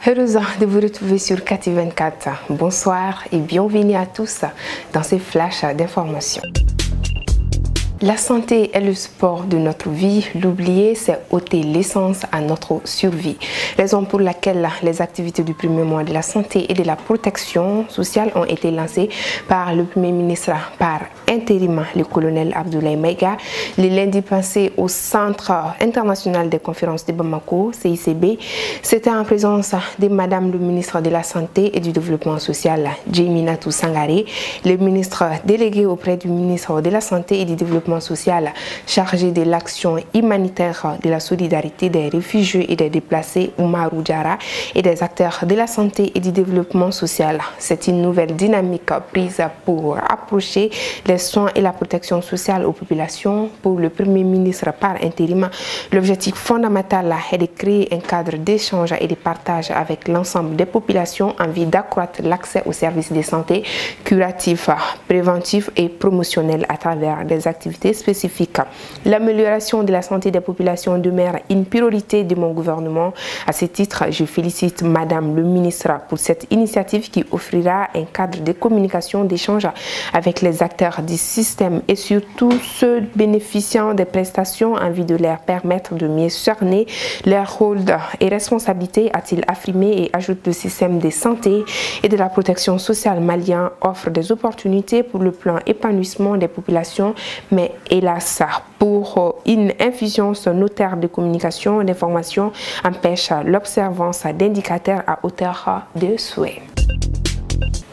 Heureuse de vous retrouver sur KT24. Bonsoir et bienvenue à tous dans ces flashs d'informations. La santé est le sport de notre vie. L'oublier, c'est ôter l'essence à notre survie. Raison pour laquelle les activités du premier mois de la santé et de la protection sociale ont été lancées par le Premier ministre par intérim, le colonel Abdoulaye Maïga, le lundi passé au Centre international des conférences de Bamako, CICB. C'était en présence de Madame le ministre de la Santé et du Développement social, Djeminatou Sangaré, le ministre délégué auprès du ministre de la Santé et du Développement social chargé de l'action humanitaire, de la solidarité des réfugiés et des déplacés, Oumarou Diarra, et des acteurs de la santé et du développement social. C'est une nouvelle dynamique prise pour approcher les soins et la protection sociale aux populations. Pour le Premier ministre par intérim, l'objectif fondamental est de créer un cadre d'échange et de partage avec l'ensemble des populations en vue d'accroître l'accès aux services de santé curatifs, préventifs et promotionnels à travers des activités spécifiques. L'amélioration de la santé des populations demeure une priorité de mon gouvernement. À ce titre, je félicite Madame le ministre pour cette initiative qui offrira un cadre de communication, d'échange avec les acteurs du système et surtout ceux bénéficiant des prestations en vue de leur permettre de mieux cerner leur rôle et responsabilité, a-t-il affirmé, et ajoute le système de santé et de la protection sociale malien offre des opportunités pour le plan épanouissement des populations, mais hélas, pour une infusion notaire de communication et d'information empêche l'observance d'indicateurs à hauteur de souhait.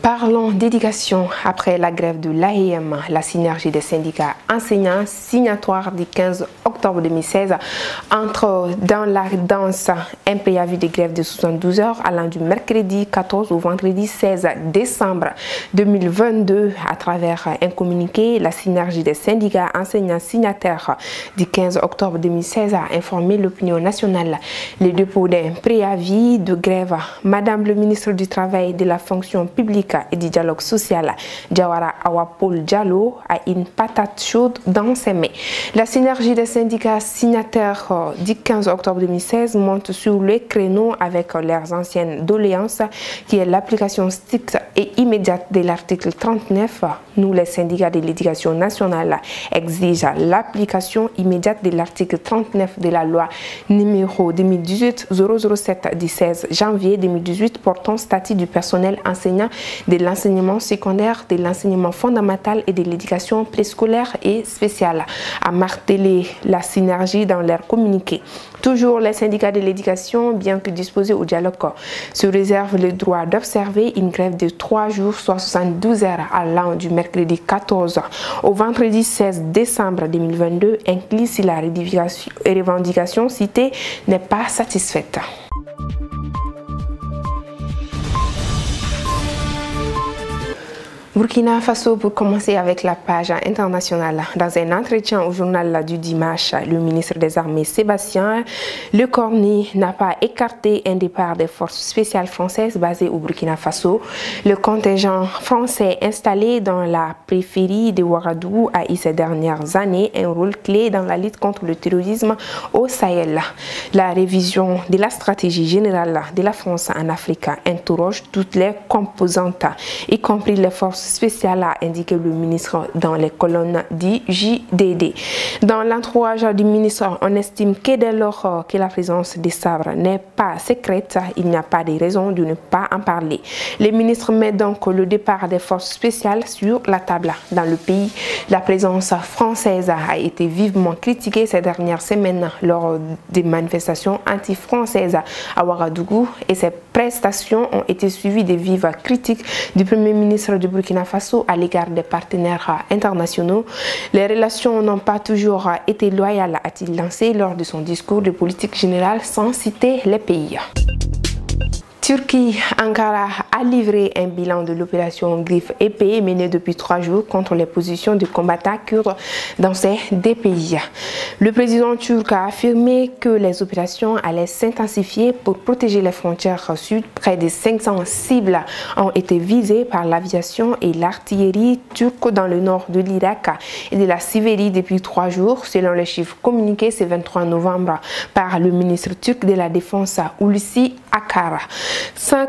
Parlons d'éducation. Après la grève de l'AEM, la synergie des syndicats enseignants signatoire du 15 octobre 2016 entre dans la danse un préavis de grève de 72 heures allant du mercredi 14 au vendredi 16 décembre 2022. À travers un communiqué, la synergie des syndicats enseignants signataires du 15 octobre 2016 a informé l'opinion nationale. Le dépôt d'un préavis de grève, Madame le ministre du Travail, de la fonction publique et du dialogue social, Diawara Awapol Diallo, a une patate chaude dans ses mains. La synergie des syndicats signataires du 15 octobre 2016 monte sur le créneau avec leurs anciennes doléances qui est l'application stricte et immédiate de l'article 39. Nous, les syndicats de l'éducation nationale, exigent l'application immédiate de l'article 39 de la loi numéro 2018-007 du 16 janvier 2018 portant statut du personnel enseignant de l'enseignement secondaire, de l'enseignement fondamental et de l'éducation préscolaire et spéciale, a martelé la synergie dans leur communiqué. Toujours les syndicats de l'éducation, bien que disposés au dialogue, se réservent le droit d'observer une grève de 3 jours, soit 72 heures, allant du mercredi 14 au vendredi 16 décembre 2022, inclus si la revendication citée n'est pas satisfaite. Burkina Faso, pour commencer avec la page internationale. Dans un entretien au journal du dimanche, le ministre des Armées Sébastien Lecornu n'a pas écarté un départ des forces spéciales françaises basées au Burkina Faso. Le contingent français installé dans la périphérie de Ouagadougou a eu ces dernières années un rôle clé dans la lutte contre le terrorisme au Sahel. La révision de la stratégie générale de la France en Afrique interroge toutes les composantes, y compris les forces spécial, a indiqué le ministre dans les colonnes du JDD. Dans l'entourage du ministre, on estime que dès lors que la présence des sabres n'est pas secrète, il n'y a pas de raison de ne pas en parler. Le ministre met donc le départ des forces spéciales sur la table. Dans le pays, la présence française a été vivement critiquée ces dernières semaines lors des manifestations anti-françaises à Ouagadougou, et ces prestations ont été suivies de vives critiques du Premier ministre du Burkina Faso à l'égard des partenaires internationaux. Les relations n'ont pas toujours été loyales, a-t-il lancé lors de son discours de politique générale sans citer les pays. Turquie, Ankara a livré un bilan de l'opération Griffe épée menée depuis 3 jours contre les positions de combattants kurdes dans ces deux pays. Le président turc a affirmé que les opérations allaient s'intensifier pour protéger les frontières sud. Près de 500 cibles ont été visées par l'aviation et l'artillerie turque dans le nord de l'Irak et de la Syrie depuis 3 jours, selon les chiffres communiqués ce 23 novembre par le ministre turc de la Défense Hulusi Akar.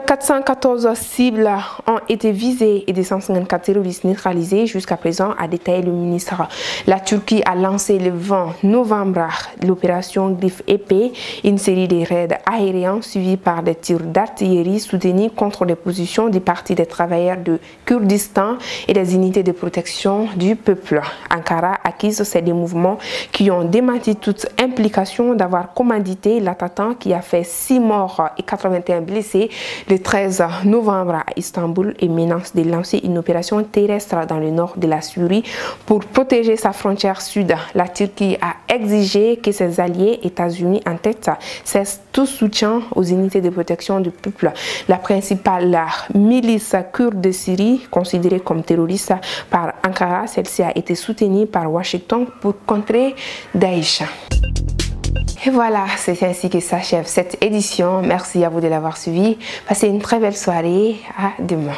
414 cibles ont été visées et 254 terroristes neutralisés jusqu'à présent, a détaillé le ministre. La Turquie a lancé le 20 novembre l'opération Griffe épée, une série de raids aériens suivis par des tirs d'artillerie soutenus contre les positions du Parti des travailleurs de Kurdistan et des unités de protection du peuple. Ankara accuse ces deux mouvements qui ont démenti toute implication d'avoir commandité l'attaquant qui a fait 6 morts et 81 blessés le 13 novembre à Istanbul et menace de lancer une opération terrestre dans le nord de la Syrie pour protéger sa frontière sud. La Turquie a exigé que ses alliés, États-Unis en tête, cessent tout soutien aux unités de protection du peuple. La principale milice kurde de Syrie, considérée comme terroriste par Ankara, celle-ci a été soutenue par Washington pour contrer Daesh. Et voilà, c'est ainsi que s'achève cette édition. Merci à vous de l'avoir suivi. Passez une très belle soirée. À demain.